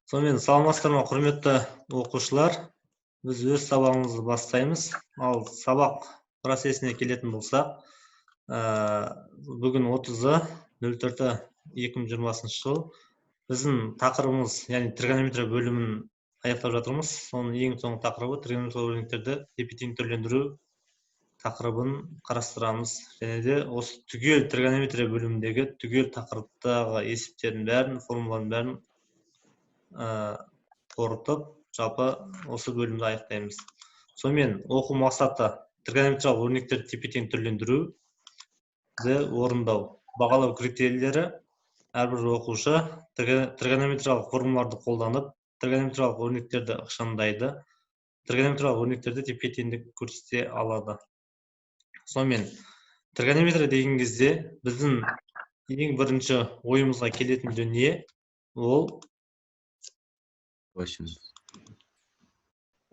Сонымен саламатсыздар ма, құрметті оқушылар? Біз өз сабағымызды бастаймыз. Ал сабақ процесіне келетін болсақ, бүгін 30-04-2020 жыл. Біздің тақырыбымыз, яғни тригонометрия бөлімін аяқтап жатырмыз. Соның ең соңғы тақырыбы тригонометриялық өрнектерді тепе-тең түрлендіру тақырыбын қарастырамыз. Және де осы түгел тригонометрия бөліміндегі түгел тақырыптағы есептердің бәрін, формулалардың бәрін қорытып, жалпы осы бөлімді аяқтаймыз. Сонымен оқу мақсаты тригонометриялық өрнектерді тепе-тең түрлендіруді орындау. Бағалау критерийлері: әрбір оқушы тригонометриялық формулаларды қолданып, тригонометриялық өрнектерді ықшамдайды, тригонометриялық өрнектерді тепе-теңдік көрсете алады. Сонымен тригонометрия деген кезде біздің ең бірінші ойымызға келетін дүние ол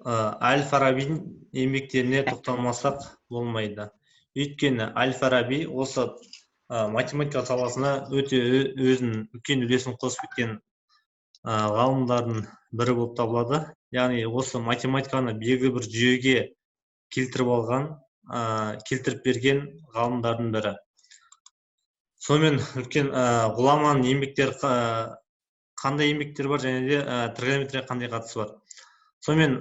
Әл-Фарабидің еңбектеріне тоқталмасақ болмайды. Өйткені Әл-Фараби осы математика саласына өте өзінің үлкен үлесін қосып кеткен ғалымдардың бірі болып табылады. Яғни осы математиканы белгілі бір жүйеге келтіріп берген ғалымдардың бірі. Сонымен үлкен ғұламаның еңбектері, қандай еңбектер бар, және де тригонометрия қандай қатысы бар. Сонымен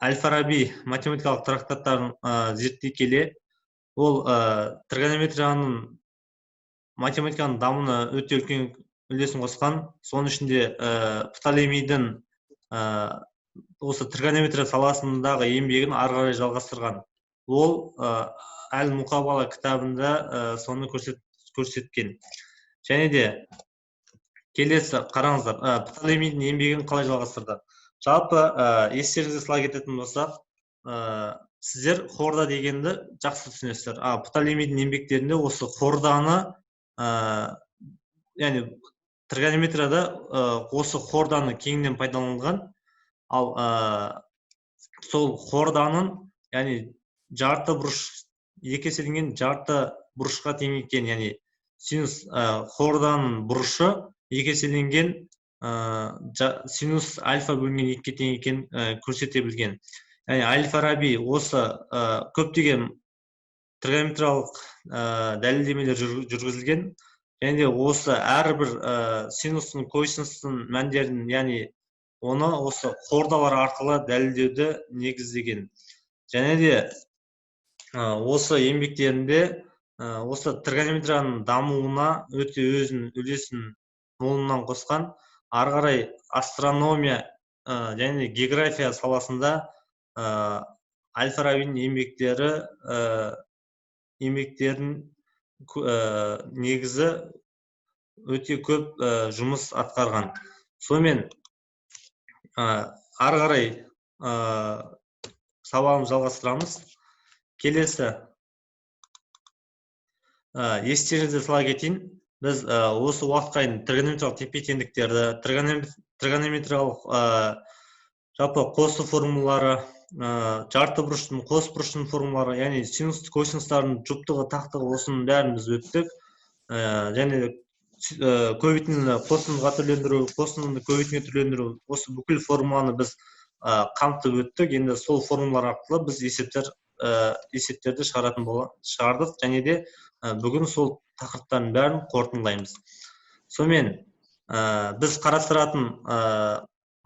Әл-Фараби математикалық трактаттарын зерттей келе, ол математиканың дамуына өте үлкен үлесін қосқан. Соның ішінде Птолемейдің осы тригонометрия саласындағы еңбегін ары қарай жалғастырған. Ол Әл-Муқабала кітабында соны көрсеткен. Және де келесі қараңыздар, Птолемейдің еңбегін қалай жалғастырды. Жалпы естеріңізге сала кететін болсақ, сіздер хорда дегенді жақсы түсінесіздер. Птолемейдің еңбектерінде осы хорданы, яғни тригонометрияда осы хорданы кеңінен пайдаланылған. Ал сол хорданың, яғни жарты бұрыш, екі еселенген жарты бұрышқа тең екен, яғни синус хорданың бұрышы екі еселенген синус альфа бөлінген екіге тең екен көрсете білген. Яғни Әл-Фараби осы көптеген тригонометриялық дәлелдемелер жүргізілген. Және де осы әрбір синустың, косинустың мәндерін, яғни оны осы хордалар арқылы дәлелдеуді негіздеген. Және де осы еңбектерінде осы тригонометрияның дамуына өте өзінің үлесін молынан қосқан. Ары қарай астрономия және география саласында Әл-Фарабидің еңбектерін негізі өте көп жұмыс атқарған. Сонымен ары қарай сабағымызды жалғастырамыз. Келесі естеріңізге сала кетейін. Біз осы уақытқа дейін тригонометриялық тепе-теңдіктерді, тригонометриялық жалпы қосу формулалары, жарты бұрыштың, қос бұрыштың формулалары, яғни синус, косинустардың жұптығы, тақтығы, осының бәрін біз өттік. Және көбейтіндіні қосындыға түрлендіру, қосындыны көбейтінге түрлендіру, осы бүкіл формуланы біз қамтып өттік. Енді сол формулалар арқылы біз есептерді шығардық, және де бүгін сол тақырыптардың бәрін қорытындылаймыз. Сонымен біз қарастыратын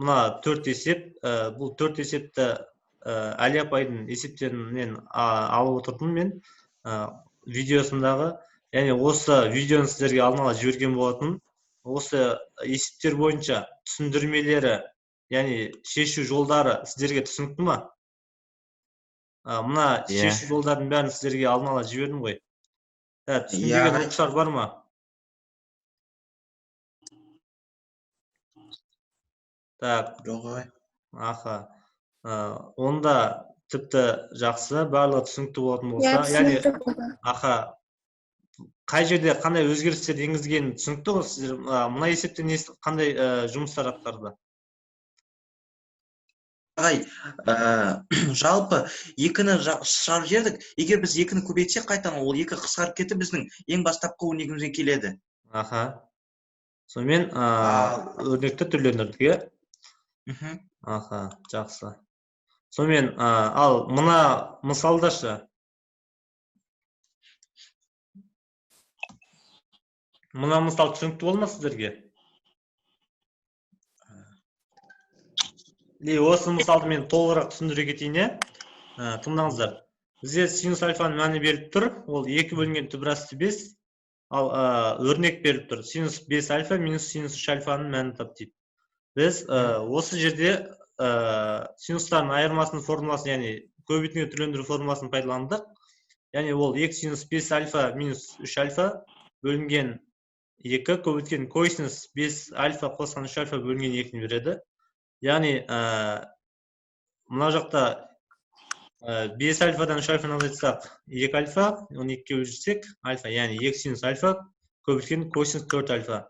мына 4 есеп, бұл 4 есепті Әли апайдың есептерінен алып отырдым мен видеосындағы. Яғни осы видеоны сіздерге алдын ала жіберген болатын. Осы есептер бойынша түсіндірмелері, яғни шешу жолдары сіздерге түсінікті ма? Мына шешу жолдардың бәрін сіздерге алдын ала жібердім ғой. Түсінбеген оқушылар бар ма? Жоқ. Аха. Онда тіпті жақсы, барлығы түсінікті болатын болса. Аха. Қай жерде қандай өзгерістер енгізген түсінікті ғой сіздер? Мына есептен қандай жұмыстар атқарды? Жалпы екіні шығарып жібердік. Егер біз екіні көбейтсек қайтадан, ол екі қысқарып кетіп біздің ең бастапқы өрнегімізге келеді. Аха. Сонымен өрнекті түрлендірдік, иә? Мхм. Аха, жақсы. Сонымен, ал мына мысалдашы. Мына мысал түсінікті болма сіздерге? Осы мысалды мен толығырақ түсіндіре кетейін, иә? Тыңдаңыздар. Бізде синус альфаның мәні беріліп тұр, ол 2 бөлінген түбір асты 5, ал өрнек беріліп тұр. Синус 5 альфа минус синус 3 альфаның мәнін тап дейді. Біз осы жерде синустардың айырмасының формуласын, яғни көбейтінге түрлендіру формуласын пайдаландық. Яғни ол 2 синус 5 альфа минус 3 альфа бөлінген 2 көбейткен косинус 5 альфа қосқан 3 альфа бөлінген 2-ні береді. Яғни мына жақта 5 альфадан 3 альфаны азайтсақ 2 альфа, 12-ке бөлсек альфа, яғни 2 синус альфа көбейткен косинус 4 альфа.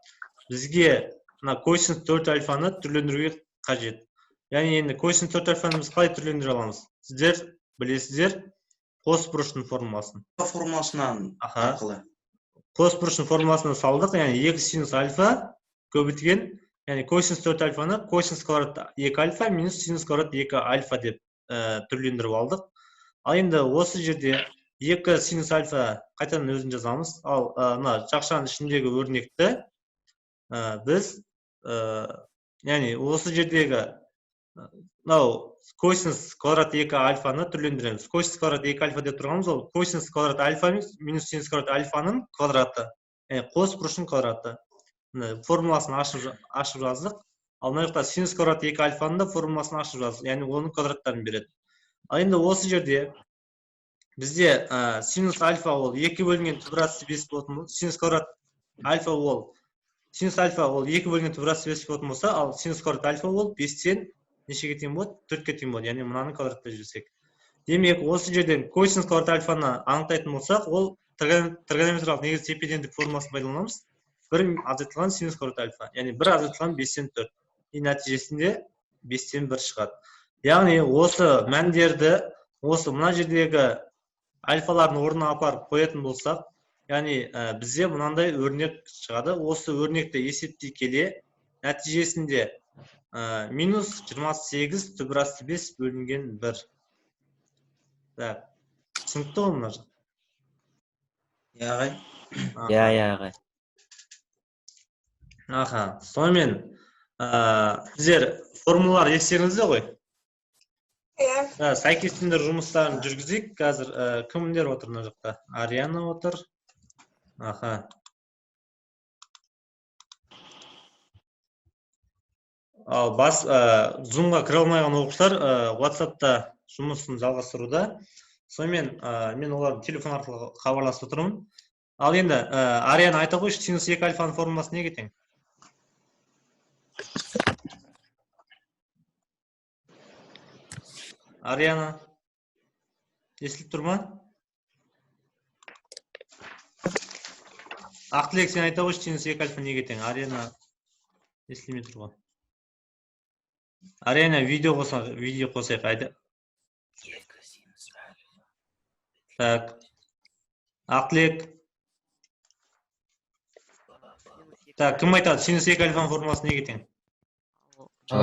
Бізге мына косинус 4 альфаны түрлендіруге қажет. Яғни енді косинус 4 альфаны біз қалай түрлендіре аламыз? Сіздер білесіздер қос бұрыштың формуласын. Формуласынан арқылы. Қос бұрыштың формуласына салдық, яғни 2 синус альфа көбейткен, яғни косинус 4 альфаны косинус квадрат 2 альфа минус синус квадрат 2 альфа деп түрлендіріп алдық. Ал енді осы жерде 2 синус альфа қайтадан өзін жазамыз. Ал мына жақшаның ішіндегі өрнекті біз, яғни осы жердегі косинус квадрат 2 альфаны түрлендіреміз. Косинус квадрат 2 альфа деп тұрғанымыз, ол косинус квадрат альфа минус синус квадрат альфаның квадраты, яғни қос бұрыштың квадраты. Формуласын ашып жаздық. Ал мына жақта синус квадрат 2 альфаның да формуласын ашып жаздық, яғни оның квадраттарын береді. Ал енді осы жерде бізде синус альфа ол 2 бөлінген түбір асты 5 болатын болса, синус альфа ол 2 бөлінген түбір асты 5 болатын болса, ал синус квадрат альфа ол 5-тен нешеге тең болады? 4-ке тең болады, яғни мынаны квадратта жүрсек. Демек, осы жерден косинус квадрат альфаны анықтайтын болсақ, ол тригонометриялық негіз тепе-теңдік формуласын пайдаланамыз. 1 азайтылған синус квадрат альфа, яғни 1 азайтылған 5-тен 4. Нәтижесінде 5-тен 1 шығады. Яғни осы мәндерді осы мына жердегі альфалардың орнына апарып қоятын болсақ, яғни бізде мынандай өрнек шығады. Осы өрнекті есептей келе, нәтижесінде минус 28 түбір асты 5 бөлінген 1. Түсінікті ғой мына жақ? Ағай. Ағай. Аха, сонымен сіздер формулалар естеріңізде ғой? Сәйкестендіру жұмыстарын жүргізейік. Қазір кімдер отыр мына жақта? Ариана отыр. Аха. Ал Zoom-ға кіре алмаған оқушылар WhatsApp-та жұмысын жалғастыруда. Сонымен мен олардың телефон арқылы хабарласып отырмын. Ал енді Ариана айта қойшы, синус 2 альфаның формуласы неге тең? Ариана, естіліп тұр ма? Ақтілек, сен айта қойшы, синус 2 альфа неге тең? Ариана естілмей тұр ғой. Ариана, видео қосайық, айды. Так. Ақтілек. Так, кім айтады? Синус 2 альфаның формуласы неге тең? 2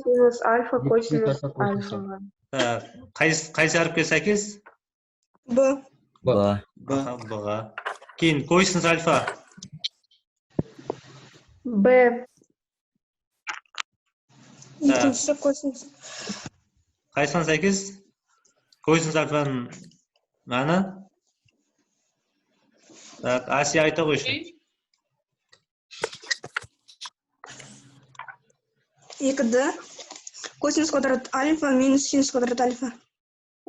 синус альфа косинус альфа. Қайсы әріпке сәйкес? Б. Б-ға. Кейін косинус альфа. Б. Екінші косинус. Қайсыған сәйкес? Косинус альфаның мәні? Так, Асия айта қойшы. 2D косинус квадрат альфа минус синус квадрат альфа.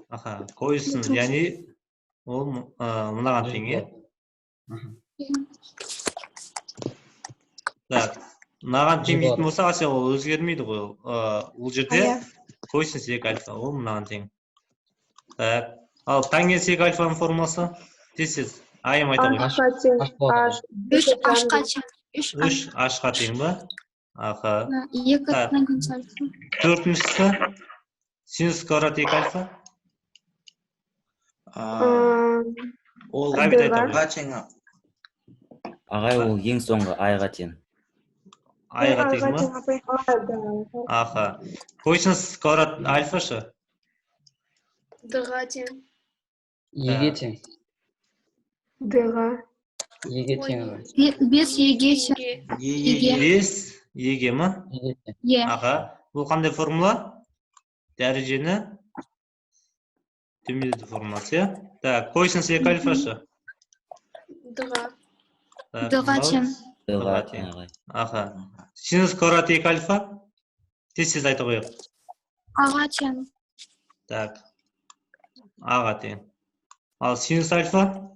Аха, косинус, яғни ол мынаған тең, е? Так, мынаған тең дейтін болса, Асия ол өзгермейді ғой. Ол жерде косинус 2 альфа, ол мынаған тең. Так, ал тангенс 2 альфаның формуласы? Тез, айым айта қойшы. 3 h-қа тең ба? Аха. 2 тангенс альфа. Төртіншісі синус квадрат 2 альфа. Ол Ғабит айта Ға тең Ағай, ол ең соңғы айға тең. айға тең ма? апай. Аха. Косинус квадрат альфа шы? Д-ға тең. Еге тең. Д-ға. Еге тең ағай. 5 еге тең. Еге. 5 еге ма? Еге тең. Е. Аха. Бұл қандай формула? Дәрежені төмендету формуласы, иә? Так, косинус 2 альфа шы? Д-ға. Так, Д-ға мынау тең. Д-ға Д-ға тең тең. ағай. Аха. Синус квадрат 2 альфа? Тез айта қояйық. А-ға тең. Так. А-ға тең. Ал синус альфа?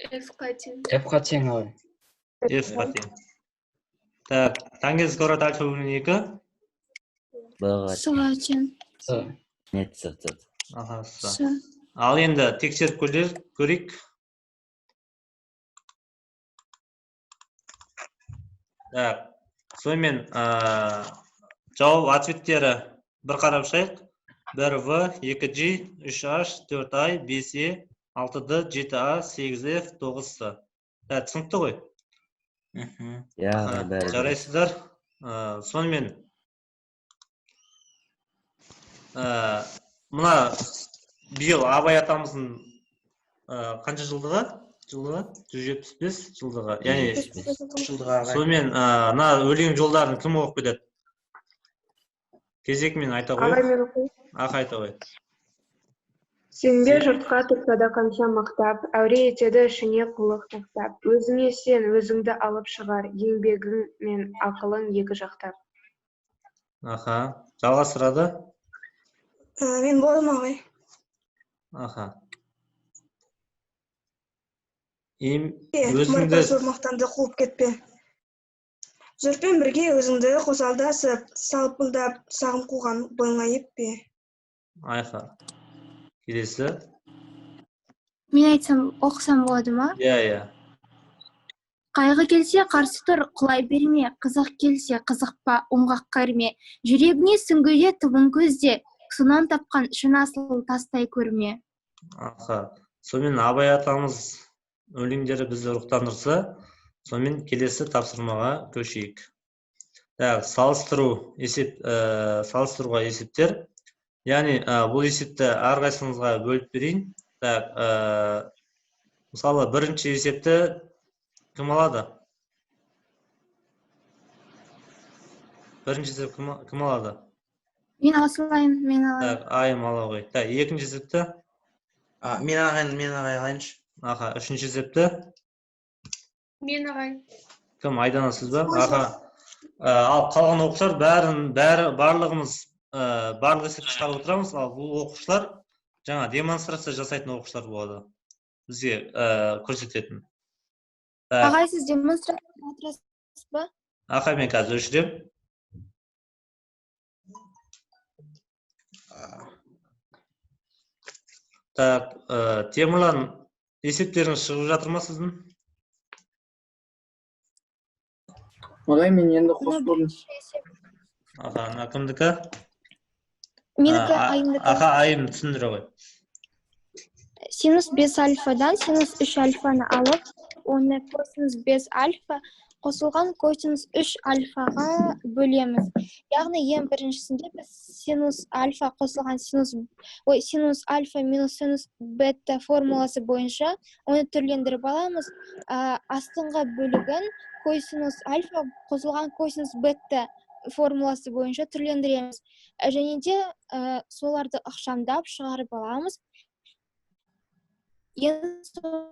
F-ға тең. F-ға тең ағай. F-ға тең. Так, тангенс квадрат альфа бөлінген 2? Б-ға тең. С-ға тең. С. Нет, с. Аха, С. С. Ал енді тексеріп көрейік. Так, сонымен жауап ответтері бір қарап шайық. 1В, 2G, 3H, 4I, 5E, 6D, 7A, 8F, 9S. Түсінікті ғой? Иә, ағай, бәрі. Жарайсыздар. Сонымен мына биыл Абай атамыздың қанша жылдығы? 175 жылдығы. Яғни жылдығы ағай. сонымен мына өлең жолдарын кім оқып кетеді? Кезекмен айта Ағай қойып. мен оқи. Аха, айта қой. Сенбе жұртқа тұрсада қанша мақтап, әуре етеді ішіне қулық тастап. Өзіңе сен өзіңді алып шығар, еңбегің мен ақылың екі жақтап. Аха, жалғастырады. Мен болдым ағай. Аха. Мұрпа зор мақтанды қуып кетпе. Жұртпен бірге өзіңді қосалдасып, салпылдап, сағым қуған бойыңа еппе. Айха. Келесі. Мен айтсам, оқысам болады ма? Иә. Қайғы келсе қарсы тұр, құлай берме, қызық келсе қызықпа, оңғаққа ірме. Жүрегіне сүңгіде түбін көзде, сонан тапқан шын асыл тастай көрме. Аха. Сонымен Абай атамыз өлеңдері бізді рухтандырса, сонымен келесі тапсырмаға көшейік. Так, салыстыруға есептер. Яғни, бұл есепті әрқайсыңызға бөліп берейін. Так, мысалы, бірінші есепті кім алады? Бірінші есеп кім алады? Мен алайын, мен алайын. Так, айым ала ғой. Так, екінші есепті? Мен ағай алайыншы. Аха, үшінші есепті? Мен ағай. Кім, Айдана сіз ба? Аха. Ал қалған оқушылар барлығымыз барлық есепті шығарып отырамыз. Ал бұл оқушылар жаңа демонстрация жасайтын оқушылар болады. Бізге көрсететін. Ағай, сіз демонстрация отырасыз ба? Аха, мен қазір өшірем. Так, Темірлан, есептеріңіз шығып жатыр ма сіздің? Ағай, мен енді қосып көрдім. Аха, мына кімдікі? Менікі айымдікі. Аха, айым түсіндіре ғой. Синус 5 альфадан синус 3 альфаны алып, оны косинус 5 альфа қосылған косинус 3 альфаға бөлеміз. Яғни ең біріншісінде біз синус альфа қосылған синус альфа минус синус бета формуласы бойынша оны түрлендіріп аламыз. Астыңғы бөлігін косинус альфа қосылған косинус бета формуласы бойынша түрлендіреміз. Және де соларды ықшамдап шығарып аламыз. Ең соңғы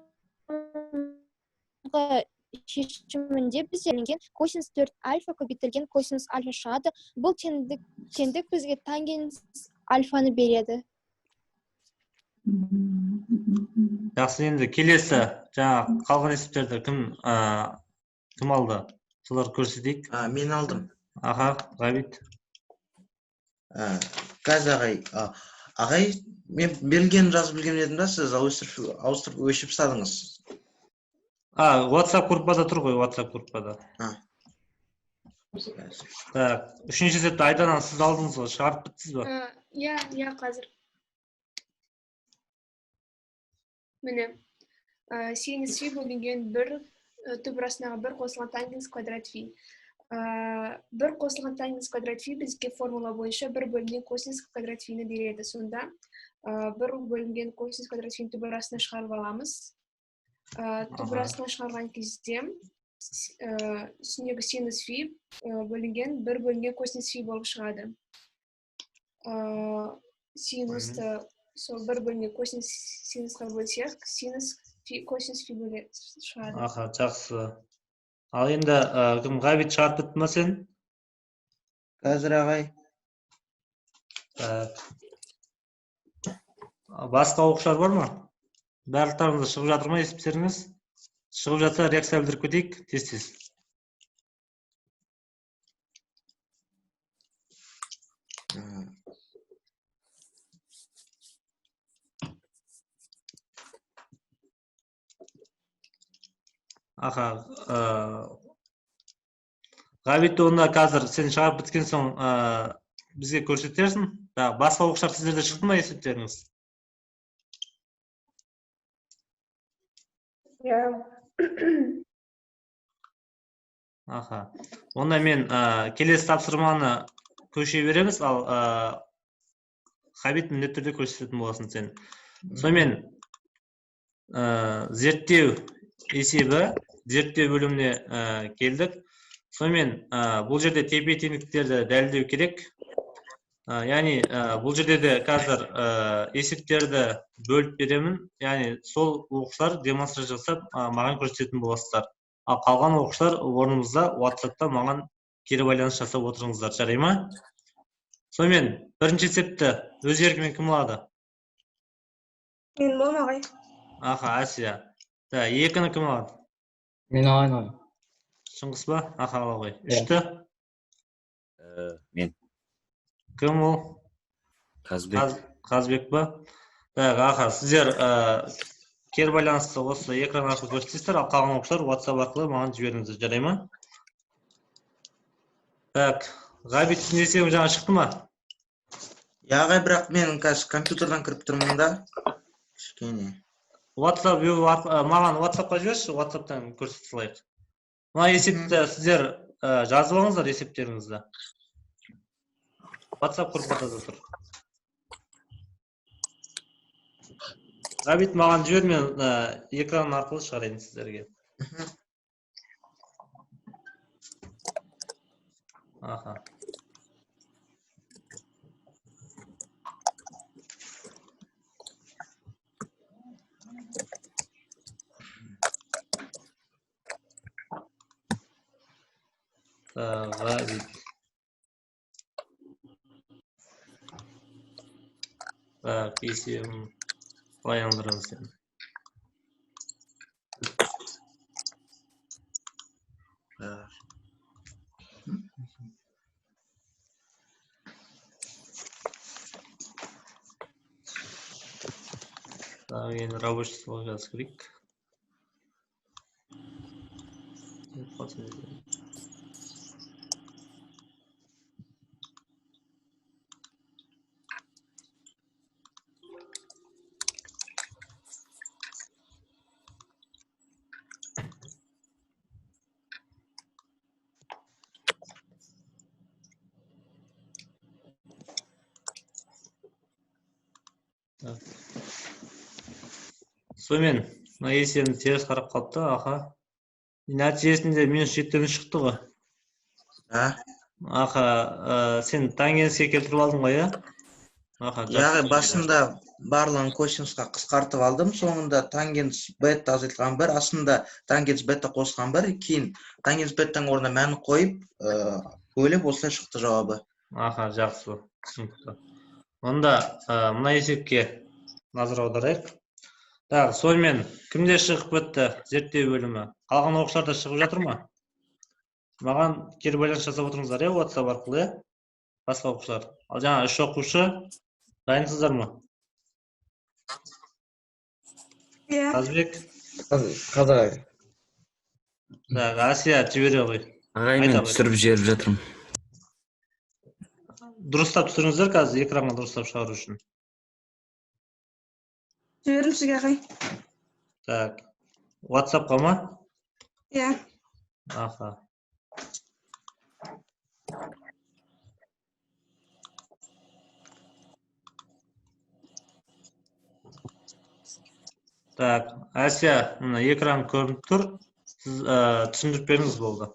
шешімінде біздерленген косинус 4 альфа көбейтілген косинус альфа шығады. Бұл теңдік бізге тангенс альфаны береді. Жақсы, енді келесі жаңа қалған есептерді кім алды? Солар көрсетейік. Мен алдым. Аха, Ғабит. Қазір ағай, мен берілгенін жазып білген едім да, сіз ауыстырып өшіп садыңыз. WhatsApp группада тұр ғой, WhatsApp группада. Так, үшінші есепті Айдана сіз алдыңыз ғой, шығарып біттіз ба? Иә, қазір. Міне, синус 3 бөлінген 1 түп астындағы 1 қосылған тангенс квадрат фи. 1 қосылған тангенс квадрат фи бізге формула бойынша 1 бөлінген косинус квадрат фині береді. Сонда 1 бөлінген косинус квадрат фині түп астына шығарып аламыз. Түп астына шығарған кезде үстіндегі синус фи бөлінген 1 бөлінген косинус фи болып шығады. Синусты сол 1 бөлінген синусқа бөлсек, косинус фи бөле шығады. Жақсы. Ал енді кім Ғабит шығарып бітті ма сен? Қазір ағай. Басқа оқушылар бар ма? Барлықтарыңыз шығып жатыр ма есептеріңіз? Шығып жатса реакция білдіріп кетейік, тез-тез. Ғабит, онда қазір сен шығарып біткен соң бізге көрсетерсің. Басқа оқушылар сіздерде шықты ма есептеріңіз? Онда мен келесі тапсырманы көше береміз, ал Ғабит міндетті түрде көрсететін боласың сен. Сонымен зерттеу есебі, зерттеу бөліміне келдік. Сонымен бұл жерде тепе-теңдіктерді дәлелдеу керек. Яғни бұл жерде де қазір есептерді бөліп беремін. Яғни сол оқушылар демонстрация жасап маған көрсететін боласыздар. Ал қалған оқушылар орнымызда WhatsApp-та маған кері байланыс жасап отырыңыздар, жарай ма? Сонымен бірінші есепті өз еркімен кім алады? Мен болам ағай. Әсия. Екіні кім алады? Мен алайын. Шыңғыс ба? Ала ғой. Үшті? Мен. Кім ол? Қазбек ба? Сіздер кері байланысты осы экран арқылы көрсетесіздер, ал қалған оқушылар WhatsApp арқылы маған жіберіңіздер, жарай ма? Ғабиттің есебі жаңа шықты ма? Ағай, бірақ мен қазір компьютердан кіріп тұрмын да. Кішкене. Маған WhatsApp-қа жіберші, WhatsApp-тан көрсете салайық. Мына есепті сіздер жазып алыңыздар есептеріңізді. WhatsApp группада тұр. Ғабит, маған жібер, мен экран арқылы шығарайын сіздерге. Ғабит. Есебім қалай алындырамыз сені? Енді рабочий стол жазып көрейік. Сонымен, мына есебім теріс қарап қалыпты, нәтижесінде минус 7-тен шықты ғой. Сен тангенске келтіріп алдың ғой, Яғни басында барлығын косинусқа қысқартып алдым, соңында тангенс бетта азайтылған 1, астында тангенс бетта қосылған 1, кейін тангенс беттің орнына мәні қойып, бөліп осылай шықты жауабы. Жақсы, түсінікті. Онда мына есепке назар аударайық. Сонымен кімде шығып бітті зерттеу бөлімі? Қалған оқушыларда шығып жатыр ма? Маған кері байланыс жасап отырыңыздар, WhatsApp арқылы, басқа оқушылар. Ал жаңа 3 оқушы дайынсыздар ма? Қазбек? Қазір. Асия жібере ғой. Ағай, мен түсіріп жіберіп жатырмын. Дұрыстап түсіріңіздер қазір экранға дұрыстап шығару үшін. Жіберім сізге ағай. WhatsApp-қа ма? Иә. Аха. Так, Ася, мына экран көрініп тұр. Сіз түсіндіріп беріңіз болды.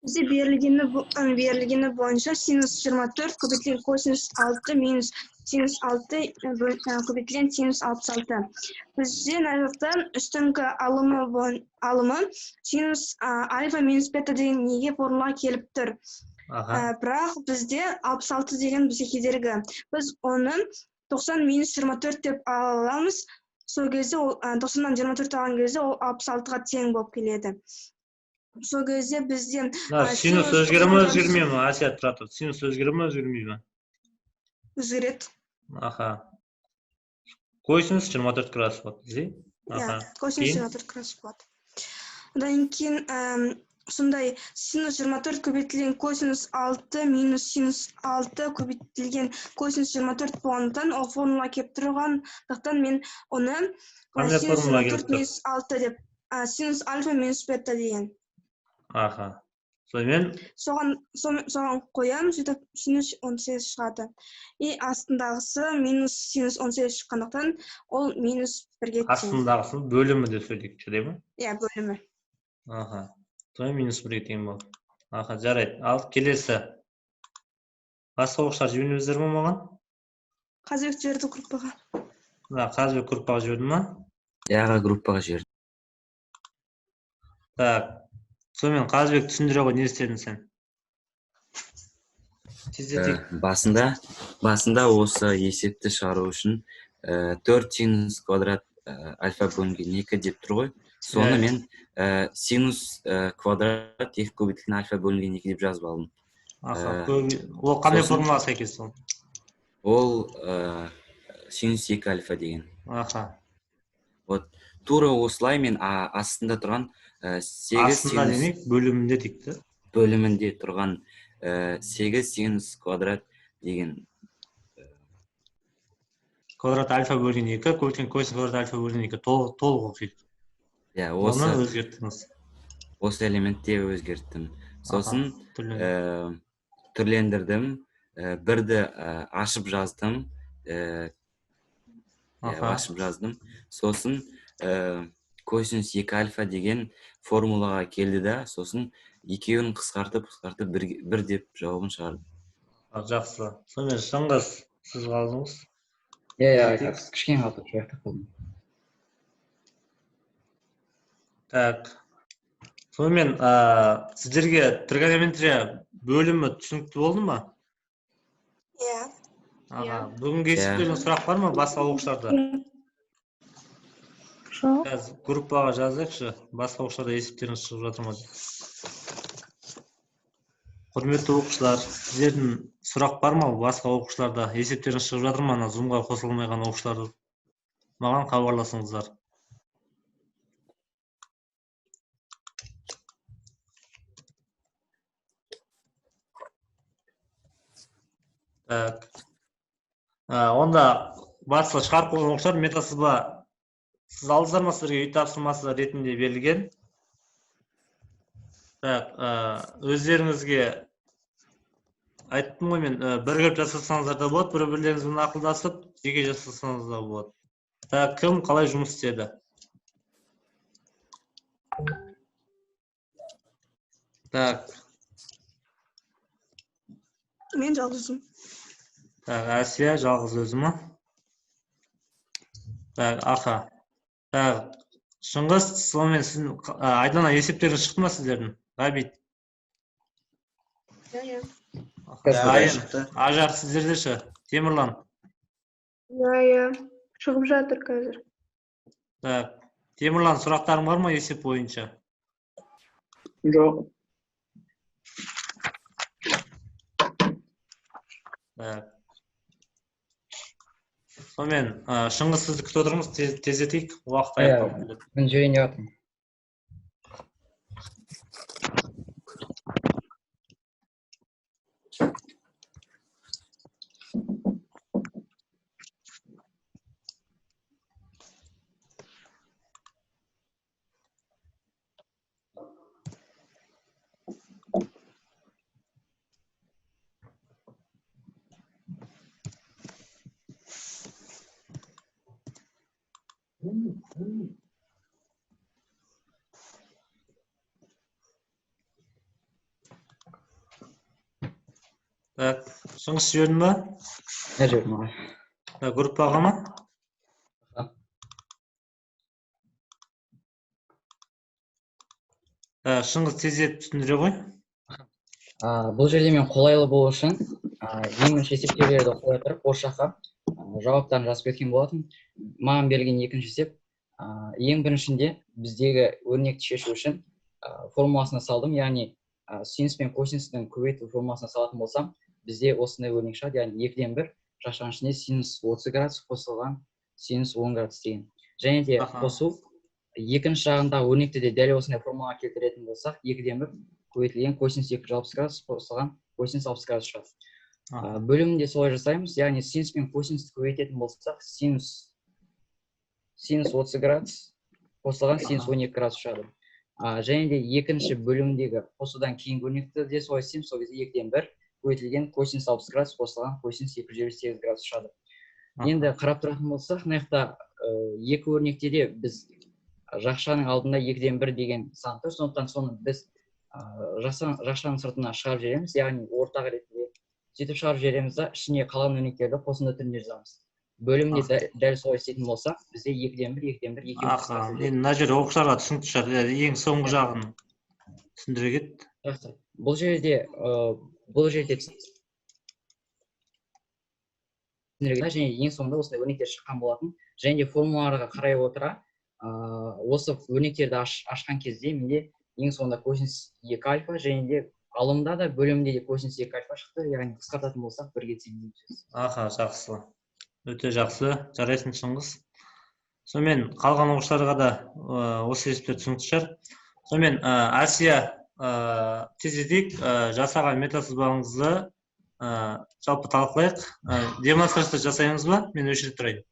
Бізде берілгені бойынша синус 24 көбейтілген косинус 6 минус синус 6 көбейтілген синус 66. Бізде мына жақта үстіңгі алымы синус альфа минус бета деген неге формула келіп тұр. Аха. Бірақ бізде 66 деген бізге кедергі. Біз оны 90 минус 24 деп аламыз. Сол кезде 90-нан 24 алған кезде ол 66-ға тең болып келеді. Сол кезде бізде Синус өзгере ме, өзгермей ме? Ася, тұра тұр. Синус өзгере ме, өзгермей ме? өзгереді. Аха. Косинус 24 градус болады. Иә, косинус 24 градус болады. Одан кейін сондай синус 24 көбейтілген косинус 6 минус синус 6 көбейтілген косинус 24 болғандықтан ол формула келіп тұрғандықтан мен оны синус 24 минус 6 деп синус альфа минус бета деген. Аха. Сонымен соған қоямын, сөйтіп синус 18 шығады. И астындағысы минус синус 18 шыққандықтан ол минус 1-ге тең. астындағысын бөлімі де сөйлейік, де ме? Иә, бөлімі. Аха. Сонымен минус 1-ге тең болды. Аха, жарайды. Ал келесі. Басқа оқушылар жібердіңіздер ме маған? Қазыбек жіберді группаға. Қазыбек группаға жіберді ма? Яға группаға жібердім. Так. Сонымен Қазыбек түсіндіре ғой, не істедің сен? Басында осы есепті шығару үшін 4 синус квадрат альфа бөлінген 2 деп тұр ғой. Соны мен синус квадрат 2 көбейтілген альфа бөлінген 2 деп жазып алдым. Ол қандай формула сәйкес ол? Ол синус 2 альфа деген. Аха. Вот тура осылай мен астында тұрған 8 астында демек бөлімінде дейікті. Бөлімінде тұрған 8 синус квадрат деген квадрат альфа бөлген 2 көбейтілген косинус квадрат альфа бөлген 2 толық оқиды. Иә, оны өзгерттіңіз. Осы элементте өзгерттім. Сосын түрлендірдім, бірді ашып жаздым. Сосын косинус 2 альфа деген формулаға келді да, сосын екеуін қысқартып 1 деп жауабын шығардым. Жақсы. Сонымен Шыңғыс, сіз қалдыңыз? Иә, кішкене қалдық, жоқта қалдым. Так. Сонымен сіздерге тригонометрия бөлімі түсінікті болды ма? Иә. Бүгінгі есептерден сұрақ бар ма басқа оқушыларда? Жоқ. Группаға жазайықшы, басқа оқушыларда есептеріңіз шығып жатыр ма? Құрметті оқушылар, сіздердің сұрақ бар ма басқа оқушыларда? Есептеріңіз шығып жатыр ма? Зумға қосылмайған оқушылар маған хабарласыңыздар. Так. Онда басқа шығарып қойған оқушылар метасызба сіз алдыңыздар ма, сіздерге үй тапсырмасы ретінде берілген. Так, өздеріңізге айттым ғой мен, бірігіп жасасаңыздар да болады, бір-бірлеріңізбен ақылдасып, жеке жасасаңыз да болады. Так, кім қалай жұмыс істеді? Так. Мен жалғызым. Так, Әсия жалғыз өзі ма? Так, Аха. Так, Шыңғыс, сонымен сіздің Айдана есептеріңіз шықты ма сіздердің? Ғабит. Иә. Ажар, сіздерде ше? Темірлан. Иә. Шығып жатыр қазір. Так, Темірлан, сұрақтарың бар ма есеп бойынша? Жоқ. Так. Сонымен, Шыңғыс сізді күтіп отырмыз, тездетейік, уақыт аяқталып. Мен жайын жатырмын. Так, Шыңғыс жібердің ба? Жібердім аға. Группаға ма? Шыңғыс тездетіп түсіндіре ғой. Бұл жерде мен қолайлы болу үшін ең бірінші есептеулерді қоя тұрып, осы жаққа жауаптарын жазып кеткен болатын. Маған берілген екінші есеп. Ең біріншінде біздегі өрнекті шешу үшін формуласына салдым, яғни синус пен косинустың көбейту формуласына салатын болсам, бізде осындай өрнек шығады, яғни 2-ден 1 шашқан ішінде синус 30 градус қосылған синус 10 градус деген. Және де қосу екінші жағындағы өрнекті де дәл осындай формулаға келтіретін болсақ, 2-ден 1 көбейтілген косинус 260 градус қосылған косинус 60 градус шығады. Бөлімінде солай жасаймыз, яғни синус пен косинусты көбейтетін болсақ, синус 30 градус қосылған синус 12 градус шығады. Және де екінші бөлімдегі қосудан кейінгі өрнекті де солай істейміз, сол кезде 2-ден 1 көбейтілген косинус 60 градус қосылған косинус 258 градус шығады. Енді қарап тұратын болсақ, мына жақта екі өрнекте де біз жақшаның алдында 2-ден 1 деген сан тұр, сондықтан соны біз жақшаның сыртына шығарып жібереміз, яғни ортақ ретінде сөйтіп шығарып жібереміз да, ішіне қалған өрнектерді қосынды түрінде жазамыз. Бөлімде дәл солай істейтін болса, бізде 2-ден 1, 2-ден 1, 2-ден 1. Енді мына жерде оқушыларға түсінікті шығар, ең соңғы жағын түсіндіре кет. Бұл жерде және ең соңында осындай өрнектер шыққан болатын. Және де формулаларға қарай отыра, осы өрнектерді ашқан кезде менде ең соңында косинус 2 альфа, және де алымда да бөлімде де косинус 2 альфа шықты, яғни қысқартатын болсақ, бірге тең. Жақсы. Өте жақсы, жарайсың Шыңғыс. Сонымен қалған оқушыларға да осы есептер түсінікті шығар. Сонымен Асия, тездетейік, жасаған метасызбаңызды жалпы талқылайық. Демонстрация жасаймыз ба? Мен өшіріп тұрайын.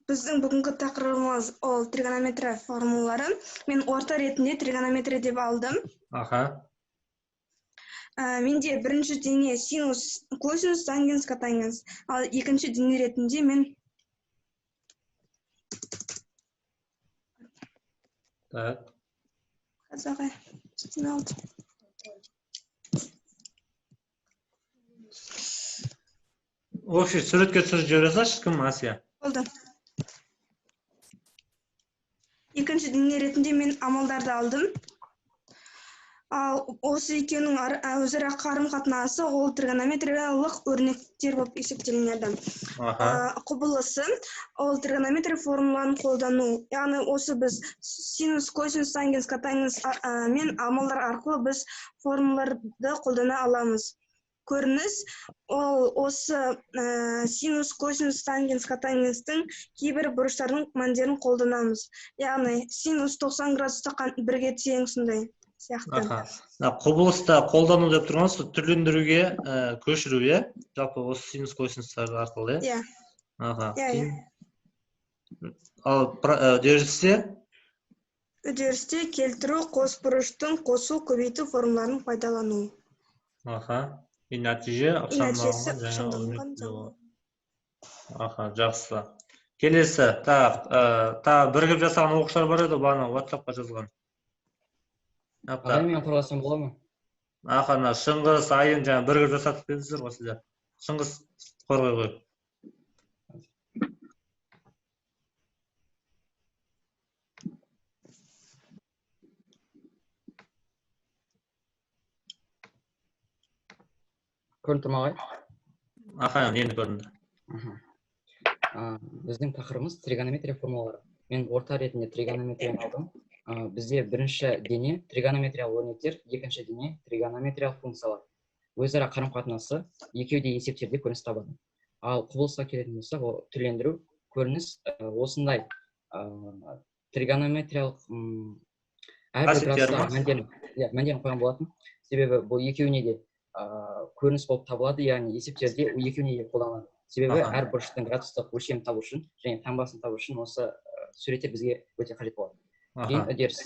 Біздің бүгінгі тақырыбымыз ол тригонометрия формулалары. Мен орта ретінде тригонометрия деп алдым. Менде бірінші дене синус, косинус, тангенс, котангенс. Ал екінші дене ретінде мен қазағы істеме алды. Общий суретке түсіріп жібере салшы, кім Асия? Болды. Екінші дене ретінде мен амалдарды алдым. Ал осы екеуінің өзара қарым-қатынасы ол тригонометриялық өрнектер болып есептелінеді. Құбылысы ол тригонометрия формулаларын қолдану. Яғни осы біз синус, косинус, тангенс, котангенс мен амалдар арқылы біз формулаларды қолдана аламыз. Көрініс ол осы синус, косинус, тангенс, котангенстің кейбір бұрыштардың мәндерін қолданамыз. Яғни синус 90 градуста бірге тең сондай сияқты. Құбылыста қолдану деп тұрғаныз, түрлендіруге көшіру, жалпы осы синус, косинустар арқылы. Ал үдерісте келтіру, қос бұрыштың қосу, көбейту формулаларын пайдалану. Нәтижесі жақсы. Келесі, бірігіп жасаған оқушылар бар еді, бана WhatsApp-қа жазған. Мен қорғасам бола ма? Шыңғыс, Айын бірігіп жасатып бердіңіздер ғой сіздер. Шыңғыс қорғай қой. Көрініп тұрма ғой? Енді көрінді. Біздің тақырыбымыз тригонометрия формулалары. Мен орта ретінде тригонометрияны алдым. Бізде бірінші дене тригонометриялық өрнектер, екінші дене тригонометриялық функциялар. Өзара қарым-қатынасы екеуде есептерде көрініс табады. Ал құбылысқа келетін болсақ, ол түрлендіру көрініс осындай тригонометриялық әрбір градуста мәндерін қойған болатын. Себебі бұл екеуіне де көрініс болып табылады, яғни есептерде екеуіне де қолданылады. Себебі әр бұрыштың градустық өлшемін табу үшін және таңбасын табу үшін осы суреттер бізге өте қажет болады. кейін үдеріс.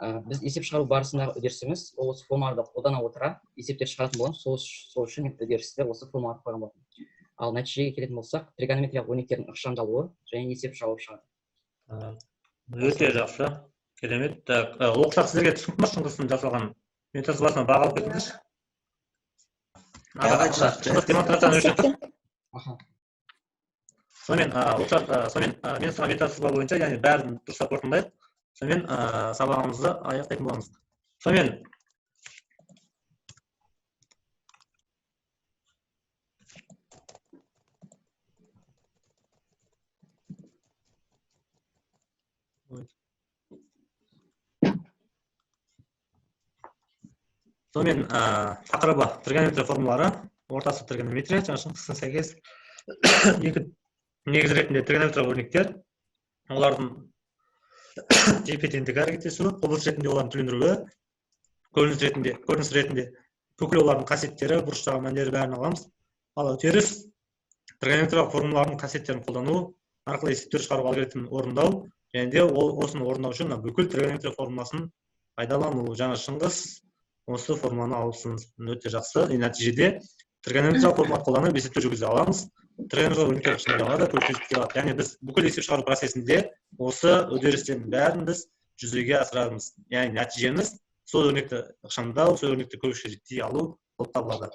Біз есеп шығару барысындағы үдерісіміз осы формуларды қолдана отыра есептер шығаратын боламыз. Сол үшін үдерісті осы формулаға қойған болатынмын. Ал нәтижеге келетін болсақ, тригонометриялық өрнектердің ықшамдалуы және есеп жауап шығады. Өте жақсы. Керемет. Оқушылар сіздерге түсінікті ме шыңғыстың жасалған метод сызбасына баға алып кетіңізші. Демонстрацияны өшіріп. Сонымен мен саған метод сызба бойынша, яғни бәрін дұрыстап қорытындылайық. Сонымен сабағымызды аяқтайтын боламыз. Сонымен тақырыбы тригонометрия формулалары, ортасы тригонометрия, жаңа шыңғыстың сәйкес екі негіз ретінде тригонометриялық өрнектер, олардың тепе-теңдік әрекеттесуі, құбылыс ретінде олардың түрлендіруі, көрініс ретінде бүкіл олардың қасиеттері, бұрыштағы мәндері бәрін аламыз. Ал үдеріс тригонометриялық формулалардың қасиеттерін қолдану арқылы есептер шығару алгоритмін орындау, және де осыны орындау үшін бүкіл тригонометрия формуласын пайдалану. Жаңа шыңғыс осы формуланы алыпсыңыз. Өте жақсы. Нәтижеде тригонометриялық формуланы қолданып есептер жүргізе аламыз. Тригонометриялық өрнектер шыңдауға да көмектесіп келеді. Яғни біз бүкіл есеп шығару процесінде осы үдерістердің бәрін біз жүзеге асырамыз. Яғни нәтижеміз сол өрнекті ықшамдау, сол өрнекті көпшілікке жеткізе алу болып табылады.